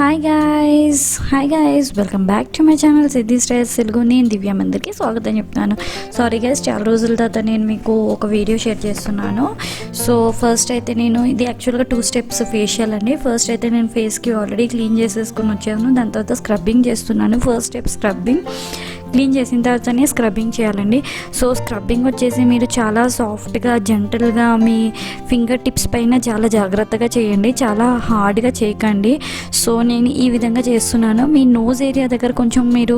Hi guys welcome back to my channel siddistyles Telugu. నేను దివ్య మందిర్కి స్వాగతం చెప్తాను. సారీ గైస్, చాలా రోజుల తర్వాత నేను మీకు ఒక వీడియో షేర్ చేస్తున్నాను. సో ఫస్ట్ అయితే నేను ఇది యాక్చువల్గా 2 స్టెప్స్ ఫేషియల్ అండి. ఫస్ట్ అయితే నేను ఫేస్కి ఆల్రెడీ క్లీన్ చేసేసుకొని వచ్చాను. దాని తర్వాత స్క్రబ్బింగ్ చేస్తున్నాను. First step scrubbing. క్లీన్ చేసిన తర్వాతనే స్క్రబ్బింగ్ చేయాలండి. సో స్క్రబ్బింగ్ వచ్చేసి మీరు చాలా సాఫ్ట్గా జెంటల్గా మీ ఫింగర్ టిప్స్ పైన చాలా జాగ్రత్తగా చేయండి, చాలా హార్డ్గా చేయకండి. సో నేను ఈ విధంగా చేస్తున్నాను. మీ నోజ్ ఏరియా దగ్గర కొంచెం మీరు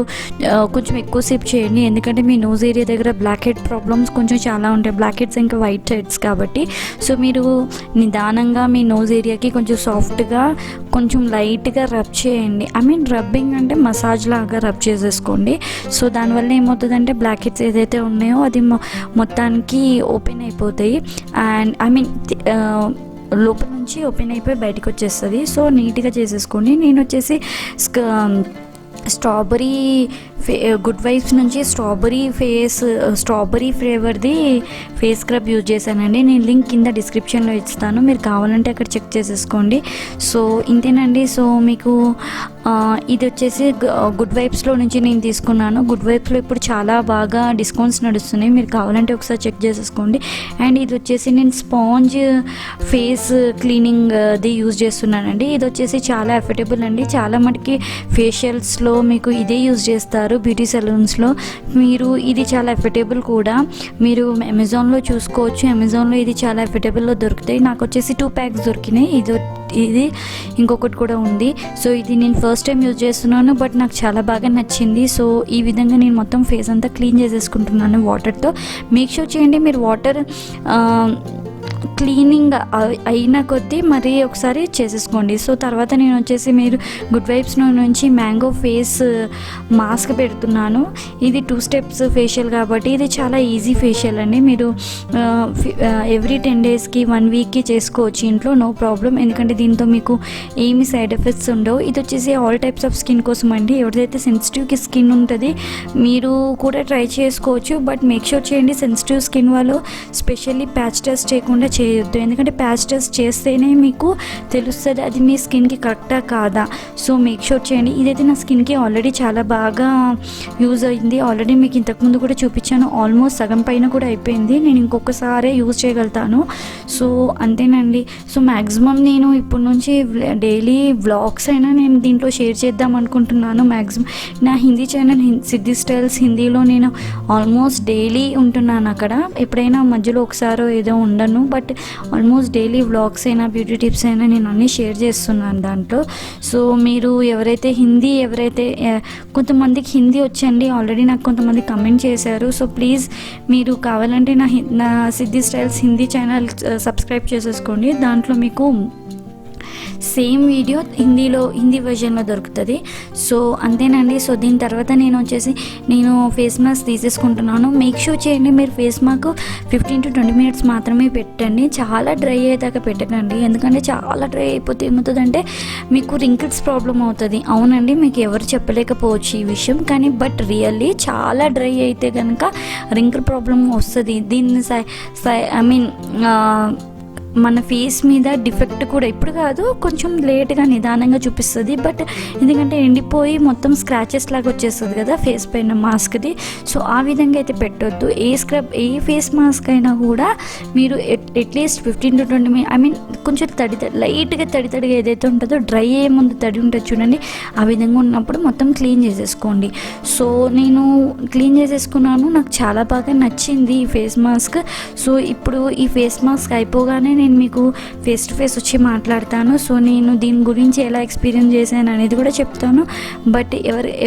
కొంచెం ఎక్కువసేపు చేయండి, ఎందుకంటే మీ నోజ్ ఏరియా దగ్గర బ్లాక్ హెడ్ ప్రాబ్లమ్స్ కొంచెం చాలా ఉంటాయి. బ్లాక్ హెడ్స్ ఇంకా వైట్ హెడ్స్ కాబట్టి సో మీరు నిదానంగా మీ నోజ్ ఏరియాకి కొంచెం సాఫ్ట్గా కొంచెం లైట్గా రబ్ చేయండి. రబ్బింగ్ అంటే మసాజ్ లాగా రబ్ చేసేసుకోండి. సో దానివల్ల ఏమవుతుందంటే బ్లాక్ హెడ్స్ ఏదైతే ఉన్నాయో అది మొత్తానికి ఓపెన్ అయిపోతాయి. అండ్ లోపల నుంచి ఓపెన్ అయిపోయి బయటకు వచ్చేస్తుంది. సో నీట్గా చేసేసుకోండి. నేను వచ్చేసి స్ట్రాబెరీ గుడ్ వైబ్స్ నుంచి స్ట్రాబెరీ ఫ్లేవర్ది ఫేస్ స్క్రబ్ యూజ్ చేశానండి. నేను లింక్ కింద డిస్క్రిప్షన్లో ఇస్తాను, మీరు కావాలంటే అక్కడ చెక్ చేసేసుకోండి. సో ఇంతేనండి. సో మీకు ఇది వచ్చేసి గుడ్ వైబ్స్లో నుంచి నేను తీసుకున్నాను. గుడ్ వైబ్స్లో ఇప్పుడు చాలా బాగా డిస్కౌంట్స్ నడుస్తున్నాయి, మీరు కావాలంటే ఒకసారి చెక్ చేసేసుకోండి. అండ్ ఇది వచ్చేసి నేను స్పాంజ్ ఫేస్ క్లీనింగ్ది యూజ్ చేస్తున్నానండి. ఇది వచ్చేసి చాలా ఎఫర్టబుల్ అండి. చాలా మటుకి ఫేషియల్స్లో మీకు ఇదే యూజ్ చేస్తారు బ్యూటీ సెలూన్స్లో. మీరు ఇది చాలా ఎఫర్టబుల్ కూడా, మీరు అమెజాన్లో చూసుకోవచ్చు. అమెజాన్లో ఇది చాలా ఎఫర్టబుల్లో దొరుకుతాయి. నాకు వచ్చేసి 2 ప్యాక్స్ దొరికినాయి. ఇది ఇంకొకటి కూడా ఉంది. సో ఇది నేను ఫస్ట్ టైం యూజ్ చేస్తున్నాను, బట్ నాకు చాలా బాగా నచ్చింది. సో ఈ విధంగా నేను మొత్తం ఫేస్ అంతా క్లీన్ చేసేసుకుంటున్నాను వాటర్తో. మేక్ షూర్ చేయండి మీరు వాటర్ క్లీనింగ్ అయిన కొద్దీ మరీ ఒకసారి చేసేసుకోండి. సో తర్వాత నేను వచ్చేసి మీరు గుడ్ వైబ్స్ నుంచి మ్యాంగో ఫేస్ మాస్క్ పెడుతున్నాను. ఇది 2 స్టెప్స్ ఫేషియల్ కాబట్టి ఇది చాలా ఈజీ ఫేషియల్ అండి. మీరు ఎవ్రీ 10 డేస్కి 1 వీక్కి చేసుకోవచ్చు ఇంట్లో, నో ప్రాబ్లం. ఎందుకంటే దీంతో మీకు ఏమి సైడ్ ఎఫెక్ట్స్ ఉండవు. ఇది వచ్చేసి ఆల్ టైప్స్ ఆఫ్ స్కిన్ కోసం అండి. ఎవరిదైతే సెన్సిటివ్కి స్కిన్ ఉంటుంది మీరు కూడా ట్రై చేసుకోవచ్చు, బట్ మేక్ షూర్ చేయండి సెన్సిటివ్ స్కిన్ వాళ్ళు స్పెషల్లీ ప్యాచ్ టెస్ట్ చేయకుండా చేయొద్దు. ఎందుకంటే ప్యాచ్ టెస్ట్ చేస్తేనే మీకు తెలుస్తుంది అది మీ స్కిన్కి కరెక్టా కాదా. సో మేక్ షూర్ చేయండి. ఇదైతే నా స్కిన్కి ఆల్రెడీ చాలా బాగా యూజ్ అయింది. ఆల్రెడీ మీకు ఇంతకుముందు కూడా చూపించాను. ఆల్మోస్ట్ సగం పైన కూడా అయిపోయింది. నేను ఇంకొకసారి యూజ్ చేయగలుగుతాను. సో అంతేనండి. సో మ్యాక్సిమం నేను ఇప్పటి నుంచి డైలీ వ్లాగ్స్ అయినా నేను దీంట్లో షేర్ చేద్దాం అనుకుంటున్నాను. మ్యాక్సిమం నా హిందీ ఛానల్ siddistyles హిందీలో నేను ఆల్మోస్ట్ డైలీ ఉంటున్నాను అక్కడ. ఎప్పుడైనా మధ్యలో ఒకసారి ఏదో ఉండను, బట్ ఆల్మోస్ట్ డైలీ వ్లాగ్స్ అయినా బ్యూటీ టిప్స్ అయినా నేను అన్నీ షేర్ చేస్తున్నాను దాంట్లో. సో మీరు ఎవరైతే కొంతమందికి హిందీ వచ్చండి, ఆల్రెడీ నాకు కొంతమంది కమెంట్ చేశారు. సో ప్లీజ్ మీరు కావాలంటే నా siddistyles హిందీ ఛానల్ సబ్స్క్రైబ్ చేసేసుకోండి. దాంట్లో మీకు సేమ్ వీడియో హిందీ వర్జన్లో దొరుకుతుంది. సో అంతేనండి. సో దీని తర్వాత నేను ఫేస్ మాస్క్ తీసేసుకుంటున్నాను. మేక్ షూర్ చేయండి మీరు ఫేస్ మాస్క్ 15 to 20 minutes మాత్రమే పెట్టండి. చాలా డ్రై అయ్యేదాకా పెట్టకండి, ఎందుకంటే చాలా డ్రై అయిపోతే ఏమవుతుందంటే మీకు రింకిల్స్ ప్రాబ్లం అవుతుంది. అవునండి, మీకు ఎవరు చెప్పలేకపోవచ్చు ఈ విషయం, కానీ బట్ రియల్లీ చాలా డ్రై అయితే కనుక రింకిల్ ప్రాబ్లం వస్తుంది. దీన్ని మన ఫేస్ మీద డిఫెక్ట్ కూడా ఇప్పుడు కాదు, కొంచెం లేట్గా నిదానంగా చూపిస్తుంది. బట్ ఎందుకంటే ఎండిపోయి మొత్తం స్క్రాచెస్ లాగా వచ్చేస్తుంది కదా ఫేస్ పైన మాస్క్ది. సో ఆ విధంగా అయితే పెట్టొద్దు. ఏ ఫేస్ మాస్క్ అయినా కూడా మీరు అట్లీస్ట్ 15 to 20 minutes కొంచెం లైట్గా తడిగా ఏదైతే ఉంటుందో డ్రై అయ్యే ముందు తడి ఉంటుంది చూడండి, ఆ విధంగా ఉన్నప్పుడు మొత్తం క్లీన్ చేసేసుకోండి. సో నేను క్లీన్ చేసేసుకున్నాను. నాకు చాలా బాగా నచ్చింది ఈ ఫేస్ మాస్క్. సో ఇప్పుడు ఈ ఫేస్ మాస్క్ అయిపోగానే నేను మీకు ఫేస్ టు ఫేస్ వచ్చి మాట్లాడతాను. సో నేను దీని గురించి ఎలా ఎక్స్పీరియన్స్ చేశాను అనేది కూడా చెప్తాను. బట్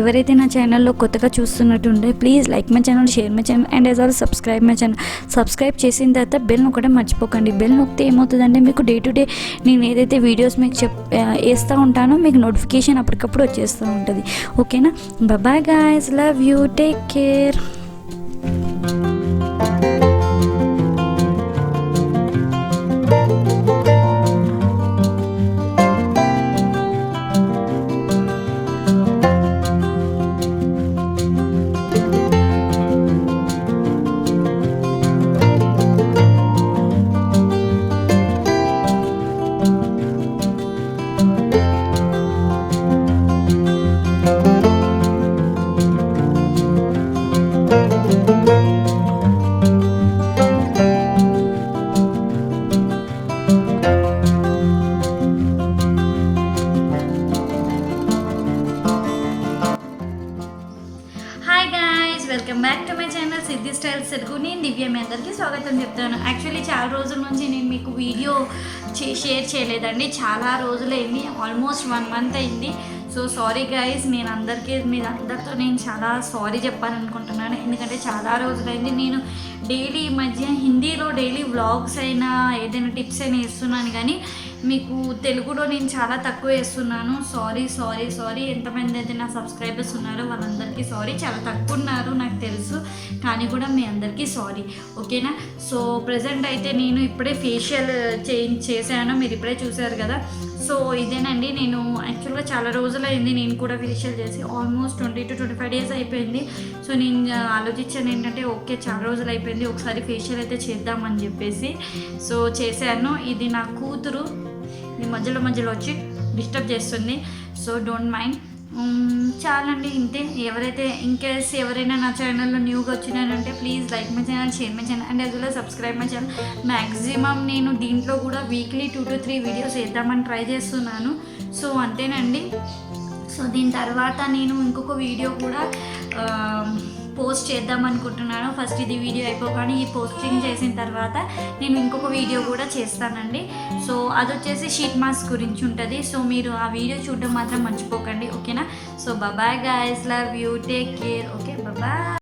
ఎవరైతే నా ఛానల్లో కొత్తగా చూస్తున్నట్టుంటే please like my channel, share my channel and as all subscribe my channel. Subscribe చేసిన తర్వాత బెల్ నొక్కడం మర్చిపోకండి. బెల్ నొక్కితే ఏమవుతుందంటే మీకు డే టు డే నేను ఏదైతే వీడియోస్ మీకు వేస్తూ ఉంటానో మీకు నోటిఫికేషన్ అప్పటికప్పుడు వచ్చేస్తూ ఉంటుంది. ఓకేనా? Bye guys, love you, take care. అందరికీ స్వాగతం చెప్తాను. యాక్చువల్లీ చాలా రోజుల నుంచి నేను మీకు వీడియో షేర్ చేయలేదండి. చాలా రోజులైంది, ఆల్మోస్ట్ 1 మంత్ అయింది. సో సారీ గైస్, నేను అందరితో నేను చాలా సారీ చెప్పాలనుకుంటున్నాను. ఎందుకంటే చాలా రోజులైంది. నేను డైలీ ఈ మధ్య హిందీలో డైలీ వ్లాగ్స్ అయినా ఏదైనా టిప్స్ అయినా ఇస్తున్నాను, కానీ మీకు తెలుగులో నేను చాలా తక్కువ వేస్తున్నాను. సారీ. ఎంతమంది అయితే నా సబ్స్క్రైబర్స్ ఉన్నారో వాళ్ళందరికీ సారీ. చాలా తక్కువ ఉన్నారు నాకు తెలుసు, కానీ కూడా మీ అందరికీ సారీ, ఓకేనా. సో ప్రజెంట్ అయితే నేను ఇప్పుడే ఫేషియల్ చేశాను, మీరు ఇప్పుడే చూశారు కదా. సో ఇదేనండి, నేను యాక్చువల్గా చాలా రోజులైంది నేను కూడా ఫేషియల్ చేసి, ఆల్మోస్ట్ 20 to 25 days అయిపోయింది. సో నేను ఆలోచించాను ఏంటంటే, ఓకే చాలా రోజులు అయిపోయింది, ఒకసారి ఫేషియల్ అయితే చేద్దామని చెప్పేసి సో చేశాను. ఇది నా కూతురు ఈ మధ్యలో వచ్చి డిస్టర్బ్ చేస్తుంది, సో డోంట్ మైండ్. చాలండి, ఇంతే. ఎవరైతే ఇన్కేస్ ఎవరైనా నా ఛానల్లో న్యూగా వచ్చినారంటే please like my channel, share my channel and as subscribe my channel. Maximum నేను దీంట్లో కూడా వీక్లీ 2 to 3 వీడియోస్ వేద్దామని ట్రై చేస్తున్నాను. సో అంతేనండి. సో దీని తర్వాత నేను ఇంకొక వీడియో కూడా పోస్ట్ చేద్దాం అనుకుంటున్నాను. ఫస్ట్ ఇది వీడియో అయిపోగానే ఈ పోస్టింగ్ చేసిన తర్వాత నేను ఇంకొక వీడియో కూడా చేస్తానండి. సో అది వచ్చేసి షీట్ మాస్క్ గురించి ఉంటుంది. సో మీరు ఆ వీడియో చూడడం మాత్రం మర్చిపోకండి, ఓకేనా. So bye guys, love you, take care, okay bye.